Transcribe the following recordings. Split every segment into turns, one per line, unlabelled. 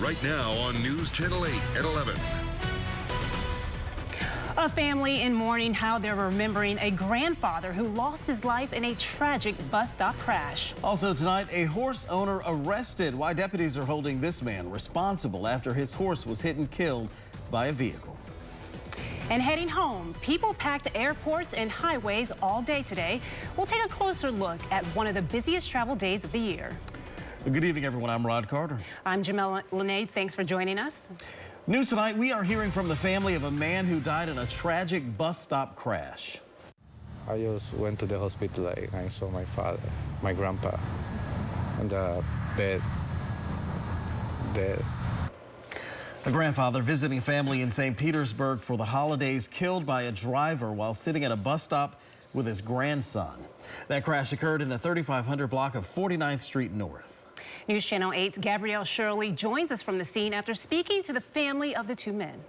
right now on News Channel 8 at 11.
A family in mourning how they're remembering a grandfather who lost his life in a tragic bus stop crash.
Also tonight, a horse owner arrested. Why deputies are holding this man responsible after his horse was hit and killed by a vehicle.
And heading home, people packed airports and highways all day today. We'll take a closer look at one of the busiest travel days of the year.
Good evening, everyone. I'm Rod Carter.
I'm Jamel. Thanks for joining us.
New tonight, we are hearing from the family of a man who died in a tragic bus stop crash.
I just went to the hospital and I saw my father, my grandpa, on the bed, dead.
A grandfather visiting family in St. Petersburg for the holidays, killed by a driver while sitting at a bus stop with his grandson. That crash occurred in the 3500 block of 49th Street North.
News Channel 8's Gabrielle Shirley joins us from the scene after speaking to the family of the two men.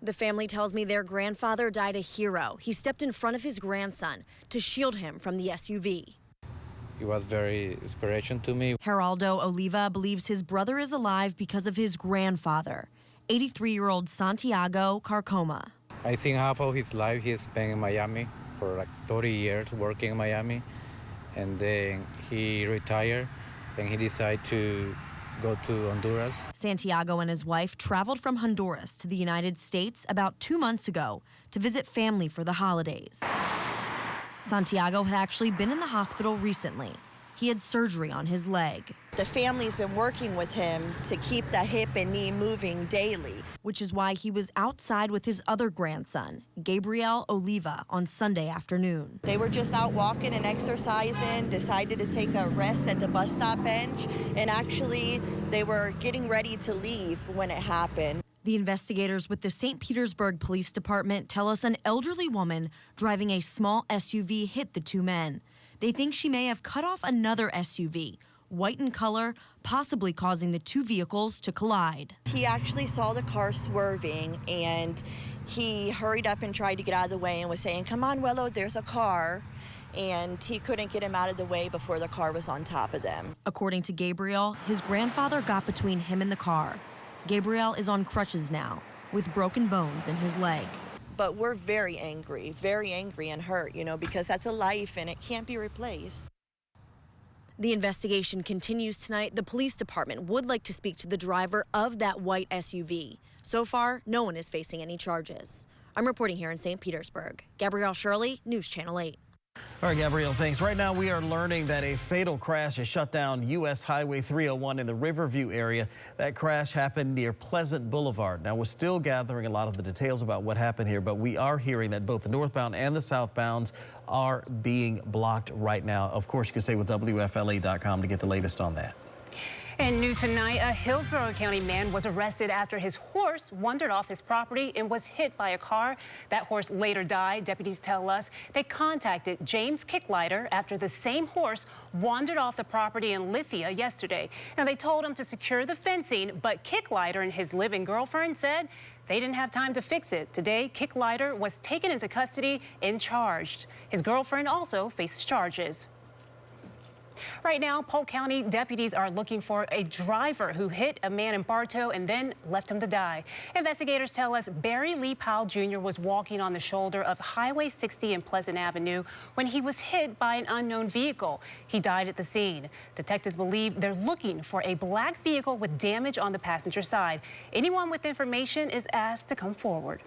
The family tells me their grandfather died a hero. He stepped in front of his grandson to shield him from the SUV.
He was very inspiration to me.
Geraldo Oliva believes his brother is alive because of his grandfather, 83-year-old Santiago Carcoma.
I think half of his life he spent in Miami for like 30 years working in Miami, and then he retired and he decided to go to Honduras.
Santiago and his wife traveled from Honduras to the United States about 2 months ago to visit family for the holidays. Santiago had actually been in the hospital recently. He had surgery on his leg.
The family's been working with him to keep the hip and knee moving daily.
Which is why he was outside with his other grandson, Gabriel Oliva, on Sunday afternoon.
They were just out walking and exercising, decided to take a rest at the bus stop bench, and actually they were getting ready to leave when it happened.
The investigators with the St. Petersburg Police Department tell us an elderly woman driving a small SUV hit the two men. They think she may have cut off another SUV, white in color, possibly causing the two vehicles to collide.
He actually saw the car swerving and he hurried up and tried to get out of the way and was saying, "Come on, Wello, there's a car." And he couldn't get him out of the way before the car was on top of them.
According to Gabriel, his grandfather got between him and the car. Gabriel is on crutches now, with broken bones in his leg.
But we're very angry and hurt, because that's a life and it can't be replaced.
The investigation continues tonight. The police department would like to speak to the driver of that white SUV. So far, no one is facing any charges. I'm reporting here in St. Petersburg. Gabrielle Shirley, News Channel 8.
All right, Gabrielle, thanks. Right now, we are learning that a fatal crash has shut down U.S. Highway 301 in the Riverview area. That crash happened near Pleasant Boulevard. Now, we're still gathering a lot of the details about what happened here, but we are hearing that both the northbound and the southbounds are being blocked right now. Of course, you can stay with WFLA.com to get the latest on that.
And new tonight, a Hillsborough County man was arrested after his horse wandered off his property and was hit by a car. That horse later died. Deputies tell us they contacted James Kicklighter after the same horse wandered off the property in Lithia yesterday. Now, they told him to secure the fencing, but Kicklighter and his living girlfriend said they didn't have time to fix it. Today, Kicklighter was taken into custody and charged. His girlfriend also faces charges. Right now, Polk County deputies are looking for a driver who hit a man in Bartow and then left him to die. Investigators tell us Barry Lee Powell Jr. was walking on the shoulder of Highway 60 and Pleasant Avenue when he was hit by an unknown vehicle. He died at the scene. Detectives believe they're looking for a black vehicle with damage on the passenger side. Anyone with information is asked to come forward.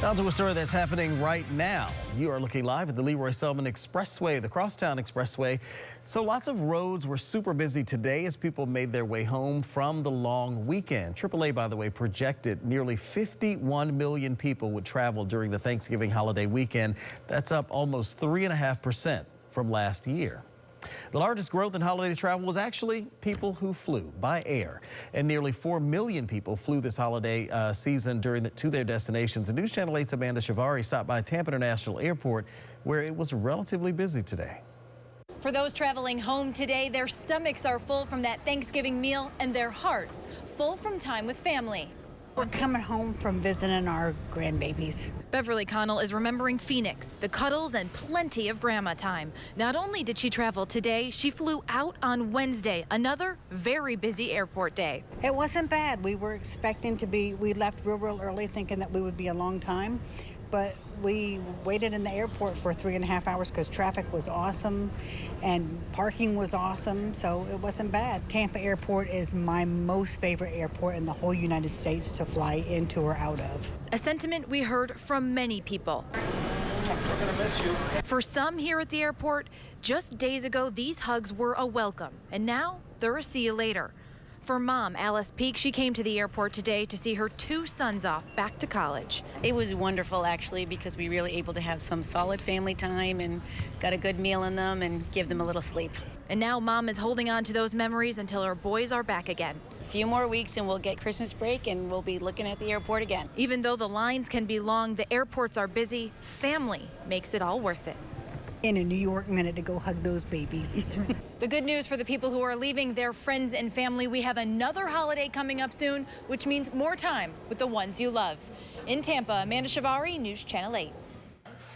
Now to a story that's happening right now. You are looking live at the Leroy Selman Expressway, the Crosstown Expressway. So lots of roads were super busy today as people made their way home from the long weekend. AAA, by the way, projected nearly 51 million people would travel during the Thanksgiving holiday weekend. That's up almost 3.5% from last year. The largest growth in holiday travel was actually people who flew by air. And nearly 4 million people flew this holiday season to their destinations. And News Channel 8's Amanda Shivari stopped by Tampa International Airport, where it was relatively busy today.
For those traveling home today, their stomachs are full from that Thanksgiving meal and their hearts full from time with family.
We're coming home from visiting our grandbabies.
Beverly Connell is remembering Phoenix, the cuddles, and plenty of grandma time. Not only did she travel today, she flew out on Wednesday, another very busy airport day.
It wasn't bad. We were expecting to be, we left real early thinking that we would be a long time, but we waited in the airport for 3.5 hours because traffic was awesome and parking was awesome, so it wasn't bad. Tampa Airport is my most favorite airport in the whole United States to fly into or out of.
A sentiment we heard from many people.
We're gonna miss you.
For some here at the airport, just days ago, these hugs were a welcome, and now they're a see you later. For mom, Alice Peak, she came to the airport today to see her 2 sons off back to college.
It was wonderful, actually, because we were really able to have some solid family time and got a good meal in them and give them a little sleep.
And now mom is holding on to those memories until her boys are back again.
A few more weeks and we'll get Christmas break and we'll be looking at the airport again.
Even though the lines can be long, the airports are busy, family makes it all worth it.
In a New York minute to go hug those babies.
The good news for the people who are leaving their friends and family, we have another holiday coming up soon, which means more time with the ones you love. In Tampa, Amanda Shivari, News Channel 8.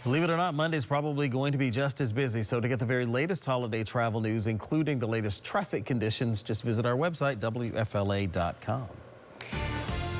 Believe it or not, Monday's probably going to be just as busy. So to get the very latest holiday travel news, including the latest traffic conditions, just visit our website, WFLA.com.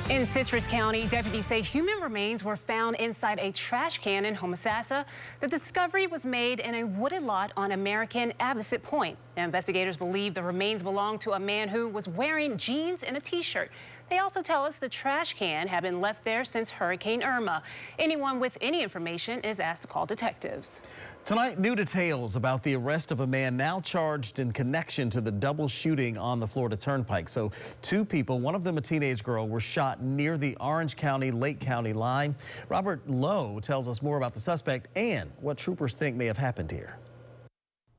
In Citrus County, deputies say human remains were found inside a trash can in Homosassa. The discovery was made in a wooded lot on American Avocet Point. Now, investigators believe the remains belong to a man who was wearing jeans and a t-shirt. They also tell us the trash can had been left there since Hurricane Irma. Anyone with any information is asked to call detectives.
Tonight, new details about the arrest of a man now charged in connection to the double shooting on the Florida Turnpike. So 2 people, one of them a teenage girl, were shot near the Orange County-Lake County line. Robert Lowe tells us more about the suspect and what troopers think may have happened here.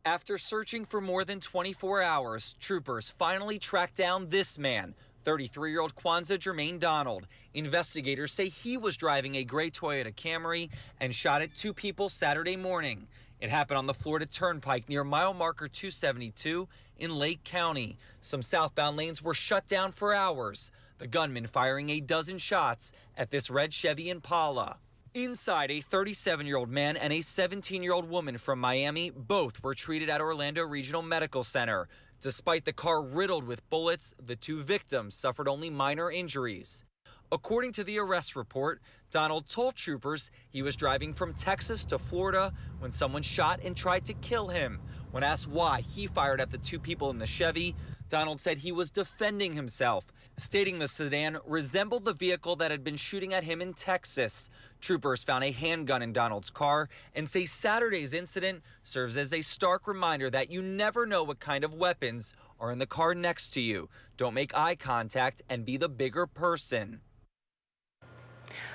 After searching for more than 24 hours, troopers finally tracked down this man, 33-year-old Kwanzaa Jermaine Donald. Investigators say he was driving a gray Toyota Camry and shot at 2 people Saturday morning. It happened on the Florida Turnpike near mile marker 272 in Lake County. Some southbound lanes were shut down for hours. The gunman firing a dozen shots at this red Chevy Impala. Inside, a 37-year-old man and a 17-year-old woman from Miami both were treated at Orlando Regional Medical Center. Despite the car riddled with bullets, the 2 victims suffered only minor injuries. According to the arrest report, Donald told troopers he was driving from Texas to Florida when someone shot and tried to kill him. When asked why he fired at the 2 people in the Chevy, Donald said he was defending himself, stating the sedan resembled the vehicle that had been shooting at him in Texas. Troopers found a handgun in Donald's car and say Saturday's incident serves as a stark reminder that you never know what kind of weapons are in the car next to you. Don't make eye contact and be the bigger person.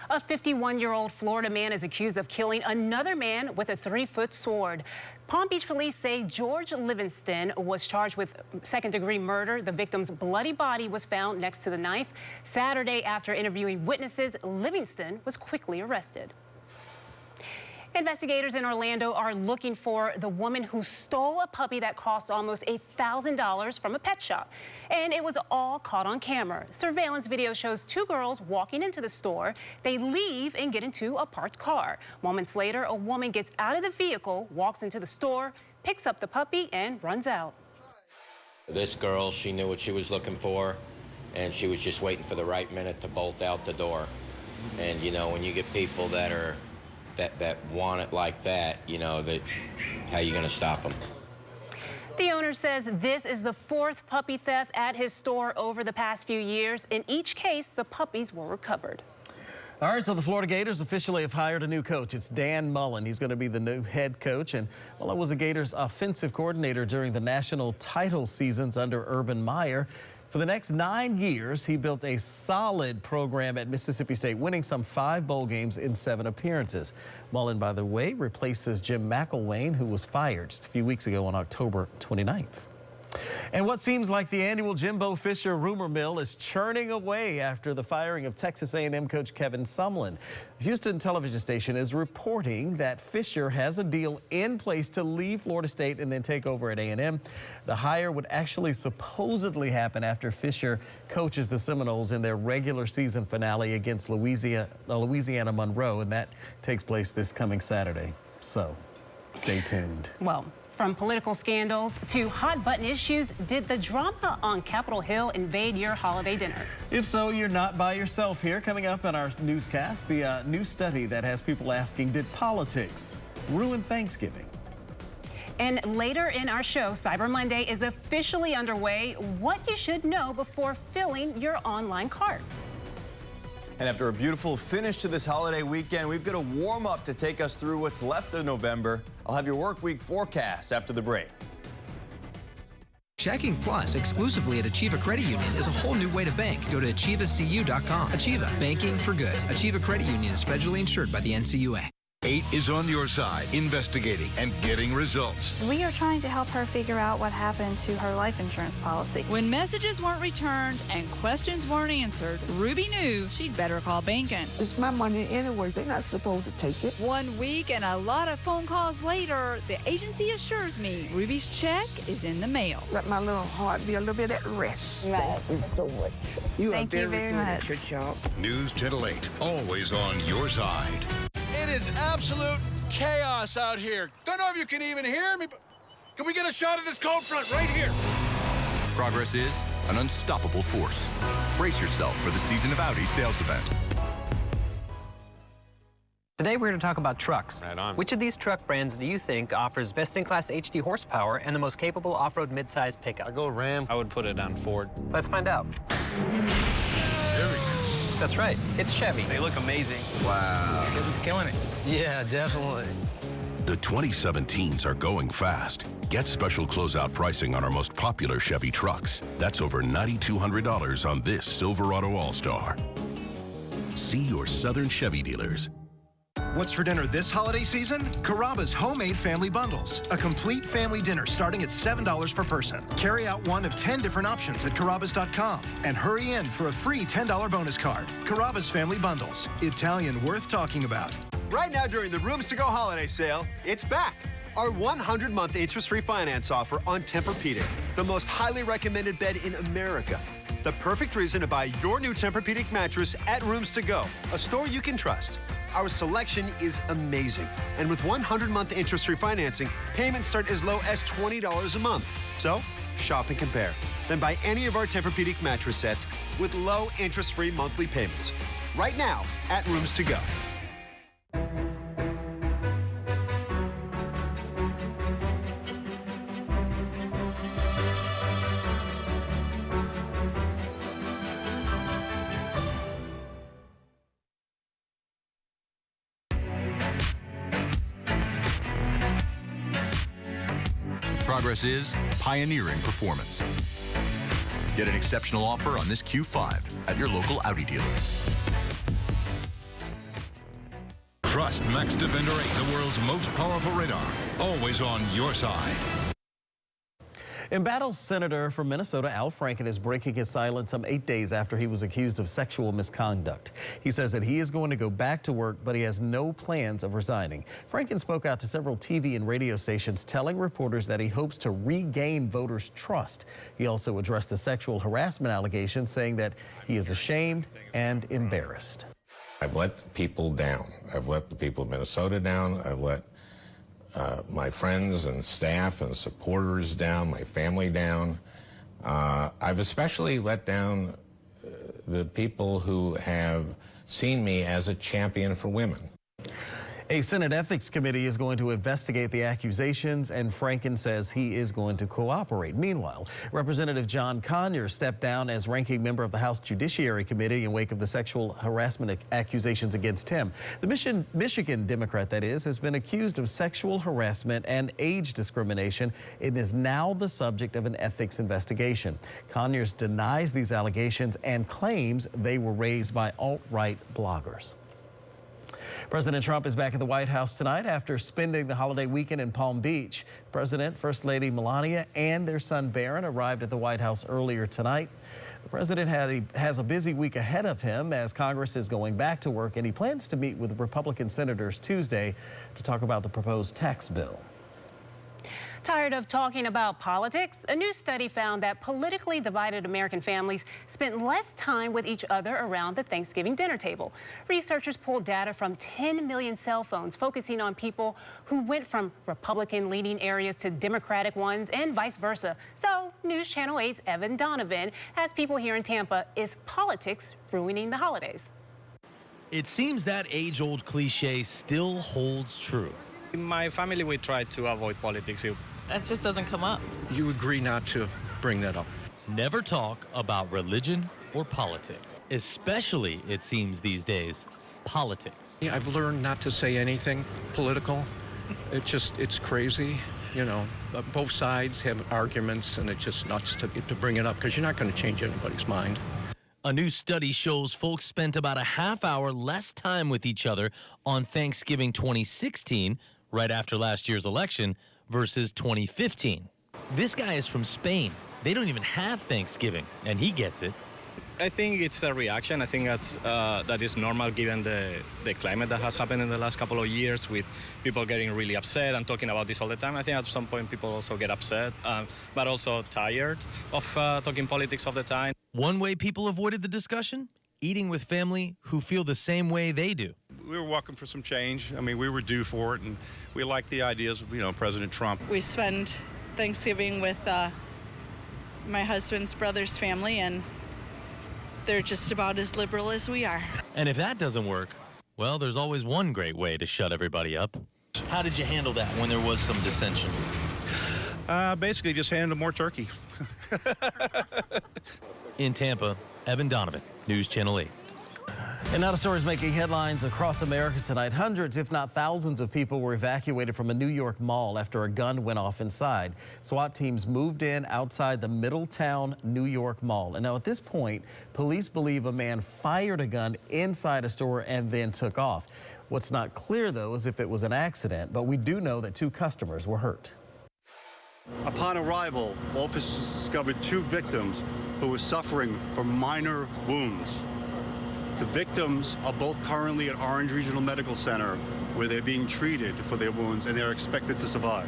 A 51-year-old Florida man is accused of killing another man with a 3-foot sword. Palm Beach police say George Livingston was charged with second-degree murder. The victim's bloody body was found next to the knife. Saturday, after interviewing witnesses, Livingston was quickly arrested. Investigators in Orlando are looking for the woman who stole a puppy that cost almost $1,000 from a pet shop. And it was all caught on camera. Surveillance video shows 2 girls walking into the store. They leave and get into a parked car. Moments later, a woman gets out of the vehicle, walks into the store, picks up the puppy, and runs out.
This girl, she knew what she was looking for, and she was just waiting for the right minute to bolt out the door. And, you know, when you get people that are that want it like that, you know, that how you going to stop them?
The owner says this is the 4th puppy theft at his store over the past few years. In each case, the puppies were recovered.
All right, so the Florida Gators officially have hired a new coach. It's Dan Mullen. He's going to be the new head coach, and Mullen was the Gators' offensive coordinator during the national title seasons under Urban Meyer. For the next 9 years, he built a solid program at Mississippi State, winning some 5 bowl games in 7 appearances. Mullen, by the way, replaces Jim McElwain, who was fired just a few weeks ago on October 29th. And what seems like the annual Jimbo Fisher rumor mill is churning away after the firing of Texas A&M coach Kevin Sumlin. The Houston television station is reporting that Fisher has a deal in place to leave Florida State and then take over at A&M. The hire would actually supposedly happen after Fisher coaches the Seminoles in their regular season finale against Louisiana Monroe, and that takes place this coming Saturday. So stay tuned.
Well, from political scandals to hot-button issues, did the drama on Capitol Hill invade your holiday dinner?
If so, you're not by yourself here. Coming up in our newscast, the new study that has people asking, did politics ruin Thanksgiving?
And later in our show, Cyber Monday is officially underway. What you should know before filling your online cart.
And after a beautiful finish to this holiday weekend, we've got a warm up to take us through what's left of November. I'll have your work week forecast after the break.
Checking Plus exclusively at Achieva Credit Union is a whole new way to bank. Go to achievacu.com. Achieva, banking for good. Achieva Credit Union is federally insured by the NCUA.
8 is on your side, investigating and getting results.
We are trying to help her figure out what happened to her life insurance policy.
When messages weren't returned and questions weren't answered, Ruby knew she'd better call banking.
It's my money anyways. They're not supposed to take it.
1 week and a lot of phone calls later, the agency assures me Ruby's check is in the mail.
Let my little heart be a little bit at rest.
Right.
Thank you so much.
Thank you very much.
Good job.
News Channel 8, always on your side.
It is absolute chaos out here. Don't know if you can even hear me, but can we get a shot of this cold front right here?
Progress is an unstoppable force. Brace yourself for the Season of Audi sales event.
Today we're going to talk about trucks.
Right on.
Which of these truck brands do you think offers best-in-class HD horsepower and the most capable off-road midsize pickup?
I go Ram. I would put it on Ford.
Let's find out. That's right, it's Chevy.
They look amazing.
Wow.
Chevy's killing it.
Yeah, definitely.
The 2017s are going fast. Get special closeout pricing on our most popular Chevy trucks. That's over $9,200 on this Silverado All-Star. See your Southern Chevy dealers.
What's for dinner this holiday season? Carrabba's Homemade Family Bundles. A complete family dinner starting at $7 per person. Carry out one of 10 different options at Carrabba's.com and hurry in for a free $10 bonus card. Carrabba's Family Bundles. Italian worth talking about.
Right now during the Rooms to Go holiday sale, it's back. Our 100-month interest-free finance offer on Tempur-Pedic, the most highly recommended bed in America. The perfect reason to buy your new Tempur-Pedic mattress at Rooms to Go, a store you can trust. Our selection is amazing. And with 100-month interest-free financing, payments start as low as $20 a month. So, shop and compare. Then buy any of our Tempur-Pedic mattress sets with low interest-free monthly payments. Right now at Rooms to Go.
Progress is pioneering performance. Get an exceptional offer on this Q5 at your local Audi dealer.
Trust Max Defender 8, the world's most powerful radar, always on your side.
Embattled Senator from Minnesota Al Franken is breaking his silence some 8 days after he was accused of sexual misconduct. He says that he is going to go back to work, but he has no plans of resigning. Franken spoke out to several TV and radio stations, telling reporters that he hopes to regain voters' trust. He also addressed the sexual harassment allegations, saying that he is ashamed and embarrassed.
I've let people down. I've let the people of Minnesota down. I've let my friends and staff and supporters down, my family down. I've especially let down the people who have seen me as a champion for women.
A Senate Ethics Committee is going to investigate the accusations, and Franken says he is going to cooperate. Meanwhile, Representative John Conyers stepped down as ranking member of the House Judiciary Committee in wake of the sexual harassment accusations against him. The Michigan Democrat, that is, has been accused of sexual harassment and age discrimination. It is now the subject of an ethics investigation. Conyers denies these allegations and claims they were raised by alt-right bloggers. President Trump is back at the White House tonight after spending the holiday weekend in Palm Beach. President, First Lady Melania, and their son Barron arrived at the White House earlier tonight. The president has a busy week ahead of him as Congress is going back to work, and he plans to meet with Republican senators Tuesday to talk about the proposed tax bill.
Tired of talking about politics? A new study found that politically divided American families spent less time with each other around the Thanksgiving dinner table. Researchers pulled data from 10 million cell phones, focusing on people who went from Republican-leaning areas to Democratic ones and vice versa. So, News Channel 8's Evan Donovan asked people here in Tampa, is politics ruining the holidays?
It seems that age-old cliche still holds true.
In my family, we try to avoid politics.
It just doesn't come up.
You agree not to bring that up.
Never talk about religion or politics, especially, it seems these days, politics.
Yeah, I've learned not to say anything political. It's crazy. You know, both sides have arguments, and it's just nuts to bring it up because you're not going to change anybody's mind.
A new study shows folks spent about a half hour less time with each other on Thanksgiving 2016, right after last year's election, versus 2015. This guy is from Spain. They don't even have Thanksgiving, and he gets it.
I think it's a reaction. I think that is normal given the climate that has happened in the last couple of years with people getting really upset and talking about this all the time. I think at some point people also get upset, but also tired of talking politics all the time.
One way people avoided the discussion? Eating with family who feel the same way they do.
We were welcome for some change. I mean, we were due for it, and we like the ideas of, President Trump.
We spend Thanksgiving with my husband's brother's family, and they're just about as liberal as we are.
And if that doesn't work, well, there's always one great way to shut everybody up. How did you handle that when there was some dissension?
Basically, just handed them more turkey.
In Tampa, Evan Donovan, News Channel 8.
And now the stories making headlines across America tonight. Hundreds, if not thousands, of people were evacuated from a New York mall after a gun went off inside. SWAT teams moved in outside the Middletown, New York mall. And now at this point, police believe a man fired a gun inside a store and then took off. What's not clear, though, is if it was an accident, but we do know that 2 customers were hurt.
Upon arrival, officers discovered 2 victims who were suffering from minor wounds. The victims are both currently at Orange Regional Medical Center, where they're being treated for their wounds, and they're expected to survive.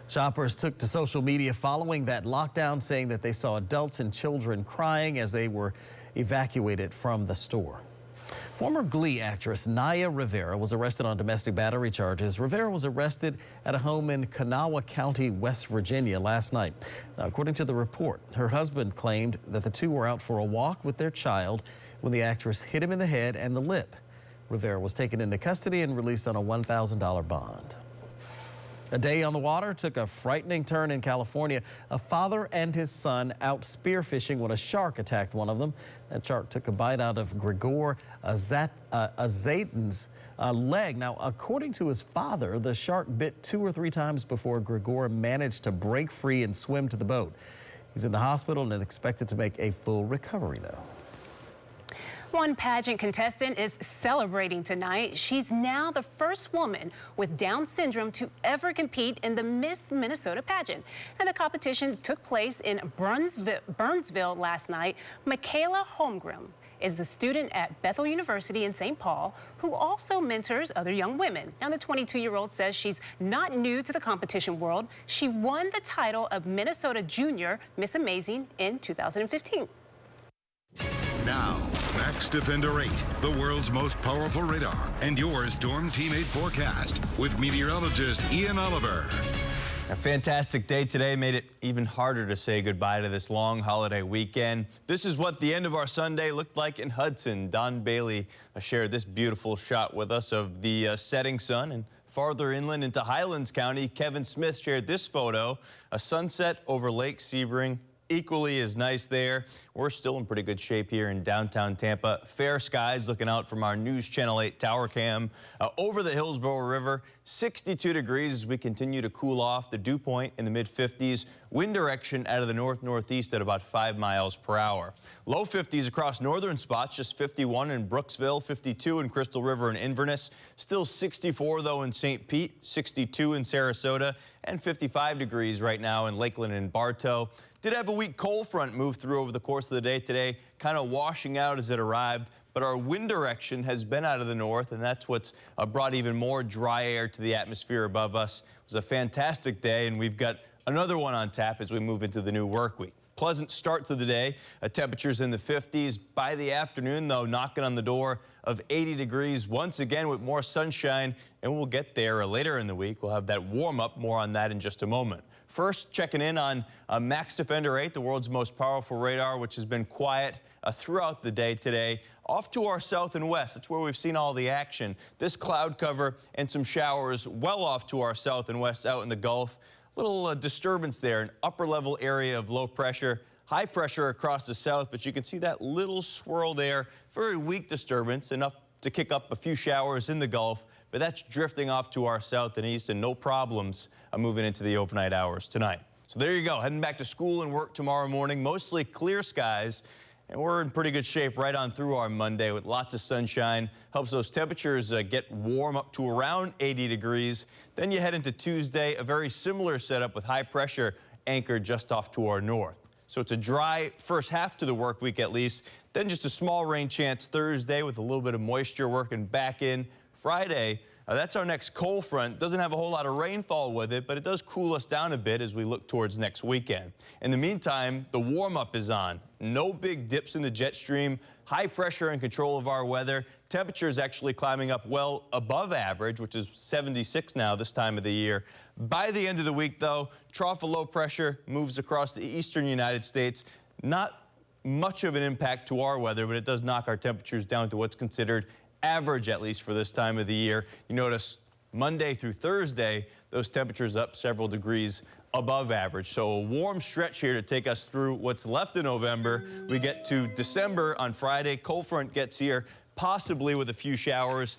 Shoppers took to social media following that lockdown, saying that they saw adults and children crying as they were evacuated from the store. Former Glee actress Naya Rivera was arrested on domestic battery charges. Rivera was arrested at a home in Kanawha County, West Virginia last night. Now, according to the report, her husband claimed that the 2 were out for a walk with their child when the actress hit him in the head and the lip. Rivera was taken into custody and released on a $1,000 bond. A day on the water took a frightening turn in California. A father and his son out spearfishing when a shark attacked one of them. That shark took a bite out of Grigor Azatan's leg. Now, according to his father, the shark bit 2 or 3 times before Grigor managed to break free and swim to the boat. He's in the hospital and expected to make a full recovery, though.
One pageant contestant is celebrating tonight. She's now the first woman with Down syndrome to ever compete in the Miss Minnesota pageant. And the competition took place in Burnsville last night. Michaela Holmgren is the student at Bethel University in St. Paul who also mentors other young women. Now, the 22-year-old says she's not new to the competition world. She won the title of Minnesota Junior Miss Amazing in 2015.
Now, Max Defender 8, the world's most powerful radar, and your Storm Team 8 forecast with meteorologist Ian Oliver.
A fantastic day today made it even harder to say goodbye to this long holiday weekend. This is what the end of our Sunday looked like in Hudson. Don Bailey shared this beautiful shot with us of the setting sun. And farther inland into Highlands County, Kevin Smith shared this photo, a sunset over Lake Sebring equally as nice there. We're still in pretty good shape here in downtown Tampa. Fair skies looking out from our News Channel 8 tower cam. Over the Hillsborough River, 62 degrees as we continue to cool off. The dew point in the mid-50s. Wind direction out of the north-northeast at about 5 miles per hour. Low 50s across northern spots, just 51 in Brooksville, 52 in Crystal River and Inverness. Still 64, though, in St. Pete, 62 in Sarasota, and 55 degrees right now in Lakeland and Bartow. Did have a weak cold front move through over the course of the day today, kind of washing out as it arrived. But our wind direction has been out of the north, and that's what's brought even more dry air to the atmosphere above us. It was a fantastic day, and we've got another one on tap as we move into the new work week. Pleasant start to the day. Temperatures in the 50s. By the afternoon, though, knocking on the door of 80 degrees once again with more sunshine, and we'll get there later in the week. We'll have that warm up. More on that in just a moment. First, checking in on Max Defender 8, the world's most powerful radar, which has been quiet throughout the day today. Off to our south and west. That's where we've seen all the action. This cloud cover and some showers well off to our south and west out in the Gulf. Little disturbance there, an upper level area of low pressure, high pressure across the south, but you can see that little swirl there. Very weak disturbance, enough to kick up a few showers in the Gulf, but that's drifting off to our south and east and no problems moving into the overnight hours tonight. So there you go, heading back to school and work tomorrow morning, mostly clear skies. And we're in pretty good shape right on through our Monday with lots of sunshine. Helps those temperatures get warm up to around 80 degrees. Then you head into Tuesday, a very similar setup with high pressure anchored just off to our north. So it's a dry first half to the work week at least. Then just a small rain chance Thursday with a little bit of moisture working back in. Friday, that's our next cold front. Doesn't have a whole lot of rainfall with it, but it does cool us down a bit as we look towards next weekend. In the meantime, the warm-up is on. No big dips in the jet stream. High pressure and control of our weather. Temperatures actually climbing up well above average, which is 76 now this time of the year. By the end of the week, though, trough of low pressure moves across the eastern United States. Not much of an impact to our weather, but it does knock our temperatures down to what's considered average, at least for this time of the year. You notice Monday through Thursday, those temperatures up several degrees above average. So a warm stretch here to take us through what's left of November. We get to December on Friday. Cold front gets here, possibly with a few showers.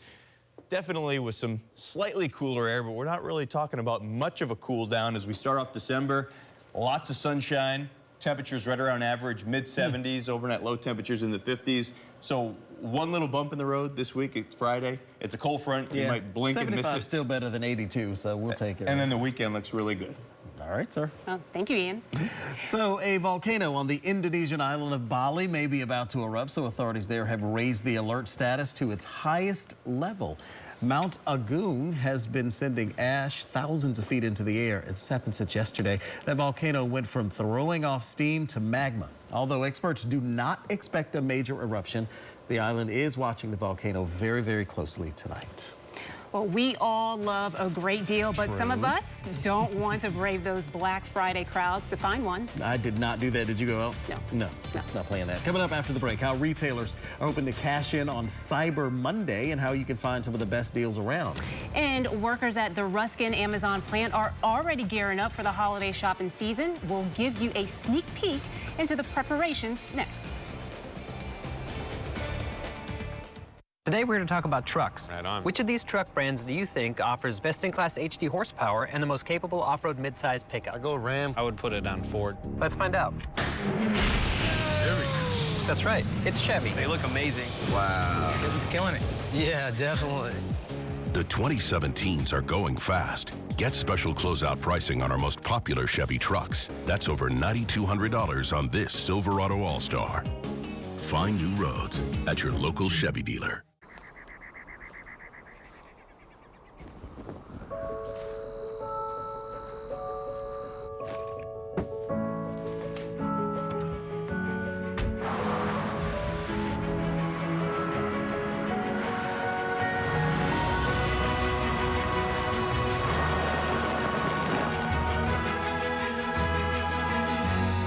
Definitely with some slightly cooler air, but we're not really talking about much of a cool down as we start off December. Lots of sunshine. Temperatures right around average, mid-70s, overnight low temperatures in the 50s. So one little bump in the road this week. It's Friday. It's a cold front. You might blink and miss it.
75 still better than 82, so we'll take it.
And then the weekend looks really good.
All right, sir.
Oh, thank you, Ian.
So a volcano on the Indonesian island of Bali may be about to erupt, so authorities there have raised the alert status to its highest level. Mount Agung has been sending ash thousands of feet into the air. It's happened since yesterday. That volcano went from throwing off steam to magma. Although experts do not expect a major eruption, the island is watching the volcano very, very closely tonight.
Well, we all love a great deal, but
True.
some of us don't want to brave those Black Friday crowds to find one.
I did not do that. Did you go out?
No.
No, not playing that. Coming up after the break, how retailers are hoping to cash in on Cyber Monday and how you can find some of the best deals around.
And workers at the Ruskin Amazon plant are already gearing up for the holiday shopping season. We'll give you a sneak peek into the preparations next.
Today we're going to talk about trucks.
Right on.
Which of these truck brands do you think offers best-in-class HD horsepower and the most capable off-road mid-size pickup?
I go Ram.
I would put it on Ford.
Let's find out. That's right, it's Chevy.
They look amazing.
Wow.
Chevy's killing it.
Yeah, definitely.
The 2017s are going fast. Get special closeout pricing on our most popular Chevy trucks. That's over $9,200 on this Silverado All-Star. Find new roads at your local Chevy dealer.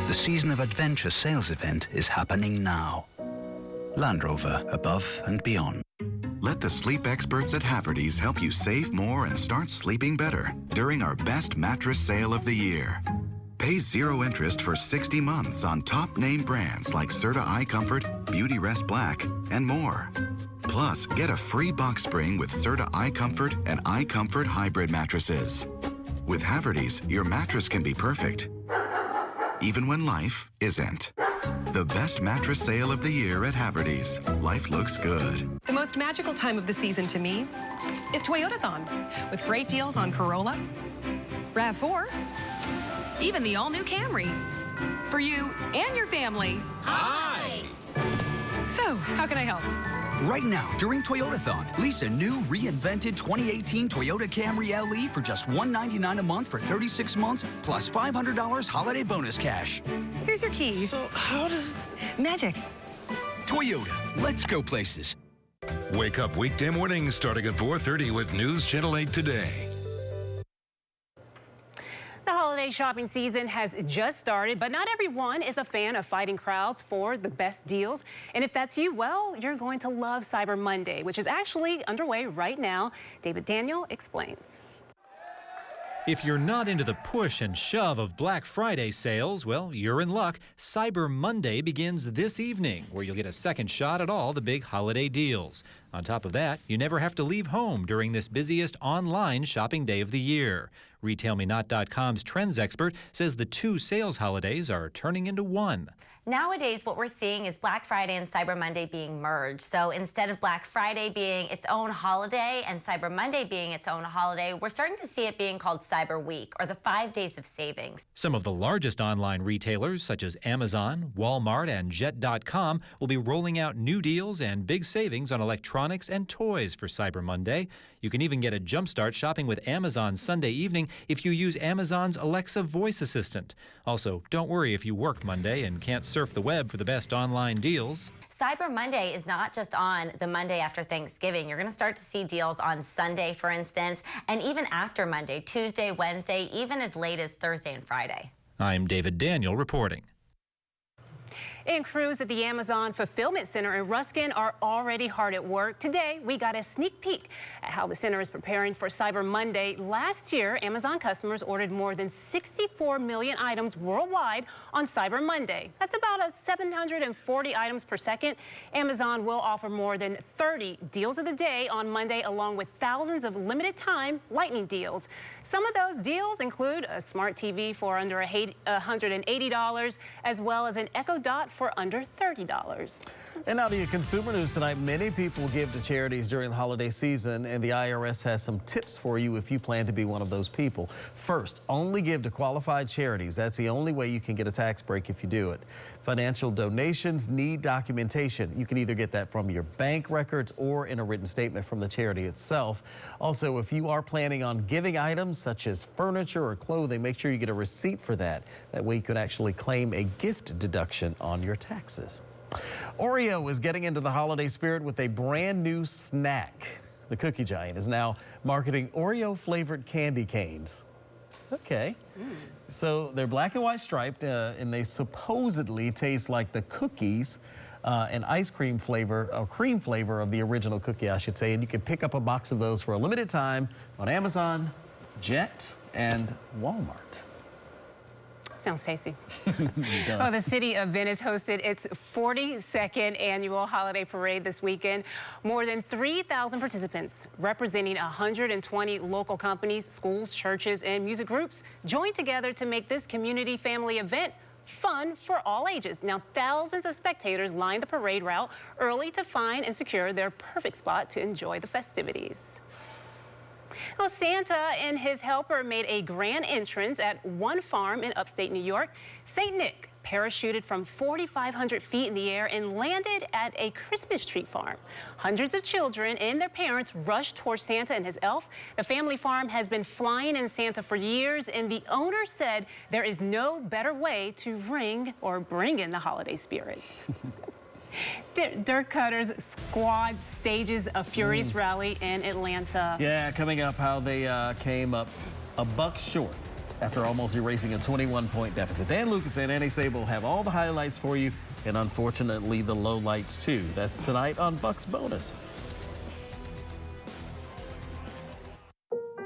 The Season of Adventure sales event is happening now. Land Rover, above and beyond.
Let the sleep experts at Haverty's help you save more and start sleeping better during our best mattress sale of the year. Pay 0 interest for 60 months on top name brands like Serta Eye Comfort, Beauty Rest Black, and more. Plus, get a free box spring with Serta Eye Comfort and Eye Comfort hybrid mattresses. With Haverty's, your mattress can be perfect, even when life isn't. The best mattress sale of the year at Haverty's. Life looks good.
The most magical time of the season to me is Toyotathon, with great deals on Corolla, RAV4, even the all-new Camry. For you and your family.
Hi!
So, how can I help?
Right now, during Toyotathon, lease a new, reinvented 2018 Toyota Camry LE for just $199 a month for 36 months, plus $500 holiday bonus cash.
Here's your key.
So how does...
Magic.
Toyota, let's go places.
Wake up weekday mornings starting at 4:30 with News Channel 8 Today.
The holiday shopping season has just started, but not everyone is a fan of fighting crowds for the best deals. And if that's you, well, you're going to love Cyber Monday, which is actually underway right now. David Daniel explains.
If you're not into the push and shove of Black Friday sales, well, you're in luck. Cyber Monday begins this evening, where you'll get a second shot at all the big holiday deals. On top of that, you never have to leave home during this busiest online shopping day of the year. RetailMeNot.com's trends expert says the two sales holidays are turning into one.
Nowadays, what we're seeing is Black Friday and Cyber Monday being merged. So instead of Black Friday being its own holiday and Cyber Monday being its own holiday, we're starting to see it being called Cyber Week, or the 5 days of savings.
Some of the largest online retailers, such as Amazon, Walmart, and Jet.com, will be rolling out new deals and big savings on electronics and toys for Cyber Monday. You can even get a jumpstart shopping with Amazon Sunday evening if you use Amazon's Alexa voice assistant. Also, don't worry if you work Monday and can't surf the web for the best online deals.
Cyber Monday is not just on the Monday after Thanksgiving. You're going to start to see deals on Sunday, for instance, and even after Monday, Tuesday, Wednesday, even as late as Thursday and Friday.
I'm David Daniel reporting.
And crews at the Amazon Fulfillment Center in Ruskin are already hard at work. Today, we got a sneak peek at how the center is preparing for Cyber Monday. Last year, Amazon customers ordered more than 64 million items worldwide on Cyber Monday. That's about 740 items per second. Amazon will offer more than 30 deals of the day on Monday, along with thousands of limited-time lightning deals. Some of those deals include a smart TV for under $180, as well as an Echo Dot for under $30.
And now to your consumer news tonight. Many people give to charities during the holiday season, and the IRS has some tips for you if you plan to be one of those people. First, only give to qualified charities. That's the only way you can get a tax break if you do it. Financial donations need documentation. You can either get that from your bank records or in a written statement from the charity itself. Also, if you are planning on giving items such as furniture or clothing, make sure you get a receipt for that. That way you can actually claim a gift deduction on your taxes. Oreo is getting into the holiday spirit with a brand new snack. The cookie giant is now marketing Oreo flavored candy canes. Okay. So they're black and white striped, and they supposedly taste like the cookies and ice cream flavor, or cream flavor of the original cookie, I should say. And you can pick up a box of those for a limited time on Amazon, Jet, and Walmart.
Sounds tasty. Well, the city of Venice hosted its 42nd annual holiday parade this weekend. More than 3,000 participants representing 120 local companies, schools, churches, and music groups joined together to make this community family event fun for all ages. Now, thousands of spectators lined the parade route early to find and secure their perfect spot to enjoy the festivities. Well, Santa and his helper made a grand entrance at one farm in upstate New York. St. Nick parachuted from 4,500 feet in the air and landed at a Christmas tree farm. Hundreds of children and their parents rushed towards Santa and his elf. The family farm has been flying in Santa for years, and the owner said there is no better way to bring in the holiday spirit. Dirt Cutters squad stages a furious rally in Atlanta.
Yeah, coming up, how they came up a buck short after almost erasing a 21-point deficit. Dan Lucas and Annie Sable have all the highlights for you, and unfortunately the lowlights too. That's tonight on Bucks Bonus.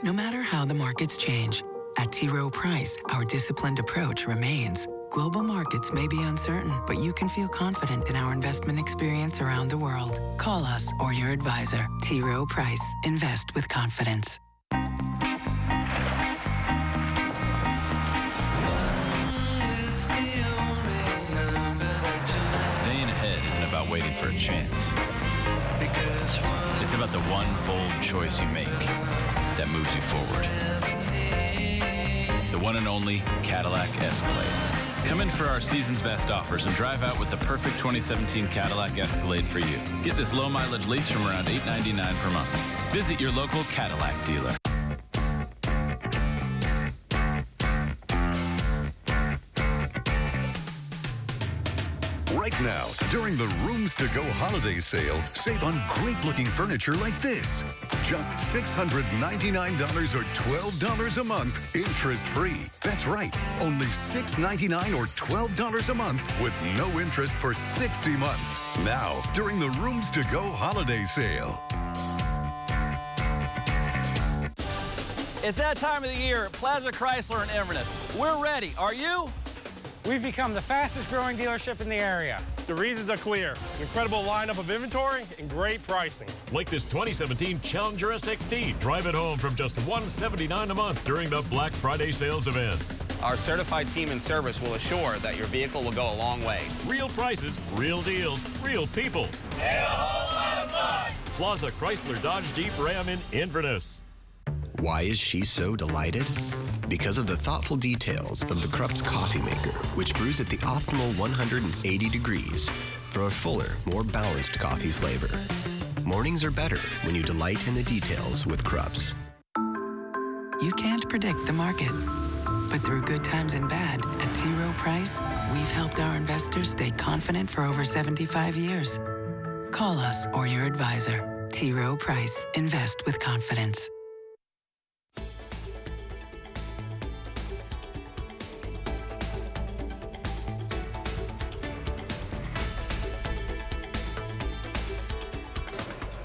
No matter how the markets change,
At T. Rowe Price, our disciplined approach remains. Global markets may be uncertain, but you can feel confident in our investment experience around the world. Call us or your advisor. T. Rowe Price. Invest with confidence.
Staying ahead isn't about waiting for a chance. It's about the one bold choice you make that moves you forward. The one and only Cadillac Escalade. Come in for our season's best offers and drive out with the perfect 2017 Cadillac Escalade for you. Get this low mileage lease from around $8.99 per month. Visit your local Cadillac dealer.
Right now, during the Rooms to Go holiday sale, save on great-looking furniture like this. Just $699 or $12 a month, interest-free. That's right, only $699 or $12 a month with no interest for 60 months. Now, during the Rooms to Go holiday sale.
It's that time of the year at Plaza Chrysler in Inverness. We're ready. Are you?
We've become the fastest growing dealership in the area. The reasons are clear. An incredible lineup of inventory and great pricing.
Like this 2017 Challenger SXT. Drive it home from just $179 a month during the Black Friday sales event.
Our certified team and service will assure that your vehicle will go a long way.
Real prices, real deals, real people.
And a whole lot of fun.
Plaza Chrysler Dodge Jeep Ram in Inverness.
Why is she so delighted? Because of the thoughtful details of the Krups coffee maker, which brews at the optimal 180 degrees for a fuller, more balanced coffee flavor. Mornings are better when you delight in the details with Krups.
You can't predict the market, but through good times and bad, at T. Rowe Price, we've helped our investors stay confident for over 75 years. Call us or your advisor. T. Rowe Price. Invest with confidence.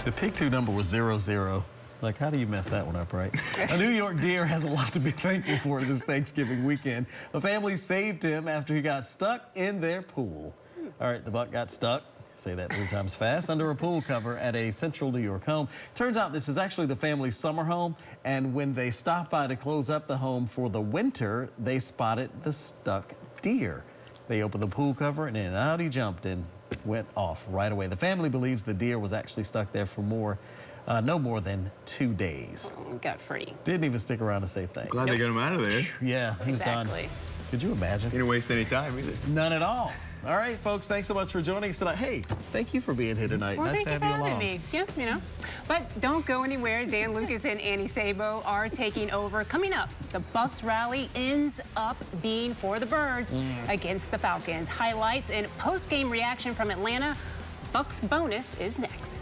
The pick two number was 0-0. Like, how do you mess that one up, right? A New York deer has a lot to be thankful for this Thanksgiving weekend. A family saved him after he got stuck in their pool. All right, the buck got stuck, say that 3 times fast, under a pool cover at a central New York home. Turns out this is actually the family's summer home, and when they stopped by to close up the home for the winter, they spotted the stuck deer. They opened the pool cover, and then out he jumped and went off right away. The family believes the deer was actually stuck there for no more than 2 days.
Oh, got free.
Didn't even stick around to say thanks.
Glad they got him out of there.
Yeah, he was done. Could you imagine?
He didn't waste any time either.
None at all. All right, folks, thanks so much for joining us tonight. Hey, thank you for being here tonight.
Well,
nice to have you along.
Me. Yeah, you know. But don't go anywhere. Dan Lucas and Annie Sabo are taking over. Coming up, the Bucs rally ends up being for the Birds against the Falcons. Highlights and post-game reaction from Atlanta. Bucs bonus is next.